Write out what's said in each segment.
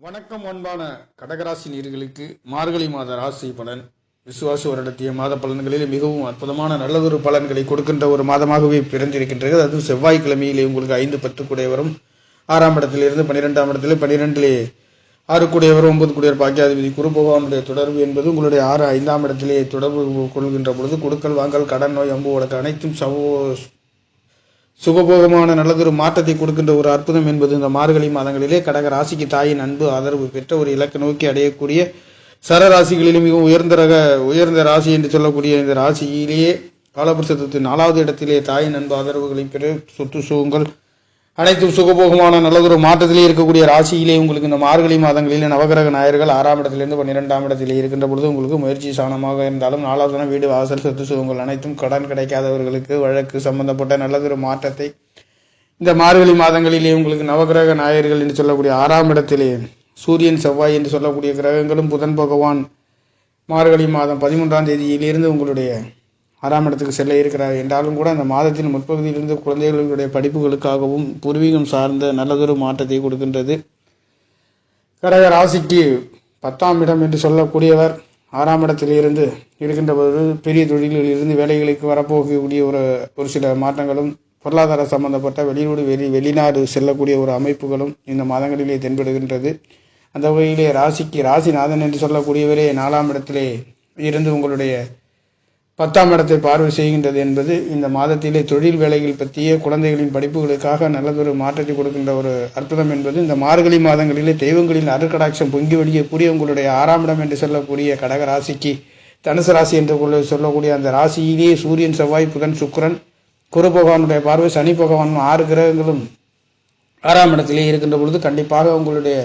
வணக்கம் அன்பான கடகராசி நேயர்களுக்கு மார்கழி மாத ராசி பலன் விசுவாச வருடத்திய மாத பலன்களில் மிகவும் அற்புதமான நல்லதொரு பலன்களை கொடுக்கின்ற ஒரு மாதமாகவே பிறந்திருக்கின்றது. அதுவும் செவ்வாய்க்கிழமையிலே உங்களுக்கு 5-10 கூடையவரும் 6ஆம் இடத்திலிருந்து 12ஆம் இடத்திலே 12லே 6 கூடையவரும் 9 கூடையவர் பாக்கியாதிபதி குரு பகவானுடைய தொடர்பு என்பது உங்களுடைய 5ஆம் இடத்திலே தொடர்பு கொள்கின்ற பொழுது கொடுக்கல் வாங்கல் கடன் நோய் அம்பு வழக்கு அனைத்தும் சுகபோகமான நல்லதொரு மாற்றத்தை கொடுக்கின்ற ஒரு அற்புதம் என்பது இந்த மார்கழி மாதங்களிலே கடக ராசிக்கு தாயின் அன்பு ஆதரவு பெற்ற ஒரு இலக்கை நோக்கி அடையக்கூடிய சரராசிகளிலும் மிகவும் உயர்ந்த ராசி என்று சொல்லக்கூடிய இந்த ராசியிலேயே காலபுருஷத்தின் 4வது இடத்திலே தாயின் அன்பு ஆதரவுகளை பெற சொத்து சுகங்கள் அனைத்தும் சுகபோகமான நல்லதொரு மாற்றத்திலே இருக்கக்கூடிய ராசியிலே உங்களுக்கு இந்த மார்கழி மாதங்களிலே நவகிரக நாயர்கள் 6ஆம் இடத்திலிருந்து 12ஆம் இடத்திலே இருக்கின்ற பொழுது உங்களுக்கு முயற்சி சாணமாக இருந்தாலும் 4வது தினம் வீடு வாசல் சொத்து சுகங்கள் அனைத்தும் கடன் கிடைக்காதவர்களுக்கு வழக்கு சம்பந்தப்பட்ட நல்லதொரு மாற்றத்தை இந்த மார்கழி மாதங்களிலே உங்களுக்கு நவகிரக நாயர்கள் என்று சொல்லக்கூடிய 6ஆம் இடத்திலே சூரியன் செவ்வாய் என்று சொல்லக்கூடிய கிரகங்களும் புதன் பகவான் மார்கழி மாதம் 13ஆம் தேதியிலிருந்து உங்களுடைய 6ஆம் இடத்துக்கு செல்ல இருக்கிறார் என்றாலும் கூட அந்த மாதத்தின் முற்பகுதியிலிருந்து குழந்தைகளுடைய படிப்புகளுக்காகவும் பூர்வீகம் சார்ந்த நல்லதொரு மாற்றத்தை கொடுக்கின்றது. கடக ராசிக்கு 10ஆம் இடம் என்று சொல்லக்கூடியவர் 6ஆம் இடத்தில் இருந்து இருக்கின்ற போது பெரிய தொழில்களில் இருந்து வேலைகளுக்கு வரப்போகக்கூடிய ஒரு சில மாற்றங்களும் பொருளாதார சம்பந்தப்பட்ட வெளிநாடு செல்லக்கூடிய ஒரு அமைப்புகளும் இந்த மாதங்களிலே தென்படுகின்றது. அந்த வகையிலே ராசிக்கு ராசிநாதன் என்று சொல்லக்கூடியவரே 4ஆம் இடத்திலே இருந்து உங்களுடைய 10ஆம் இடத்தை பார்வை செய்கின்றது என்பது இந்த மாதத்திலே தொழில் வேலைகள் பற்றிய குழந்தைகளின் படிப்புகளுக்காக நல்லதொரு மாற்றத்தை கொடுக்கின்ற ஒரு அற்புதம் என்பது இந்த மார்கழி மாதங்களிலே தெய்வங்களின் அருட்கடாட்சம் பொங்கி வடிக்கக்கூடிய உங்களுடைய 6ஆம் இடம் என்று சொல்லக்கூடிய கடக ராசிக்கு தனுசு ராசி என்று சொல்லக்கூடிய அந்த ராசியிலேயே சூரியன் செவ்வாய் புதன் சுக்கிரன் குரு பகவானுடைய பார்வை சனி பகவான் 6 கிரகங்களும் 6ஆம் இடத்திலே இருக்கின்ற பொழுது கண்டிப்பாக உங்களுடைய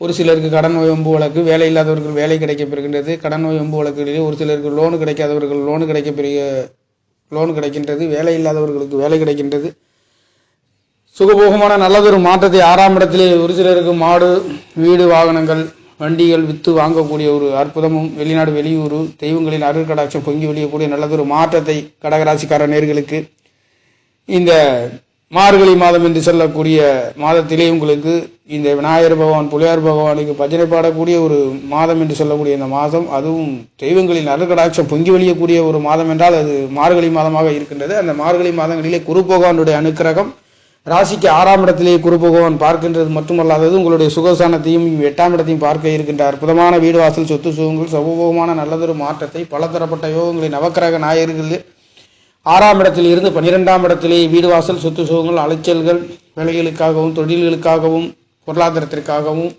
ஒரு சிலருக்கு கடன் நோய் வம்பு வழக்கு வேலை இல்லாதவர்கள் வேலை கிடைக்கப்பெறுகின்றது. கடன் நோய் வம்பு வழக்குகளிலே ஒரு சிலருக்கு லோனு கிடைக்காதவர்கள் லோன் கிடைக்கின்றது. வேலை இல்லாதவர்களுக்கு வேலை கிடைக்கின்றது. சுகபோகமான நல்லதொரு மாற்றத்தை 6ஆம் இடத்திலே ஒரு சிலருக்கு மாடு வீடு வாகனங்கள் வண்டிகள் வித்து வாங்கக்கூடிய ஒரு அற்புதமும் வெளிநாடு வெளியூர் தெய்வங்களின் அருட்கடாட்சம் பொங்கி வெளியக்கூடிய நல்லதொரு மாற்றத்தை கடகராசிக்கார நேர்களுக்கு இந்த மார்கழி மாதம் என்று சொல்லக்கூடிய மாதத்திலே உங்களுக்கு இந்த விநாயகர் பகவான் புலியார் பகவானுக்கு பஜனை பாடக்கூடிய ஒரு மாதம் என்று சொல்லக்கூடிய இந்த மாதம், அதுவும் தெய்வங்களின் அருட்கடாட்சம் பொங்கி வழியக்கூடிய ஒரு மாதம் என்றால் அது மார்கழி மாதமாக இருக்கின்றது. அந்த மார்கழி மாதங்களிலே குரு பகவானுடைய அனுக்கிரகம் ராசிக்கு 6ஆம் இடத்திலே குரு பகவான் பார்க்கின்றது மட்டுமல்லாதது உங்களுடைய சுகசானத்தையும் 8ஆம் இடத்தையும் பார்க்க இருக்கின்ற அற்புதமான வீடு வாசல் சொத்து சுகங்கள் சமூகமான நல்லதொரு மாற்றத்தை பலதரப்பட்ட யோகங்களின் நவக்கிரக நாயர்கள் 6ஆம் இடத்தில் இருந்து 12ஆம் இடத்திலே வீடு வாசல் சொத்து சுகங்கள் அலைச்சல்கள் வேலைகளுக்காகவும் தொழில்களுக்காகவும் பொருளாதாரத்திற்காகவும்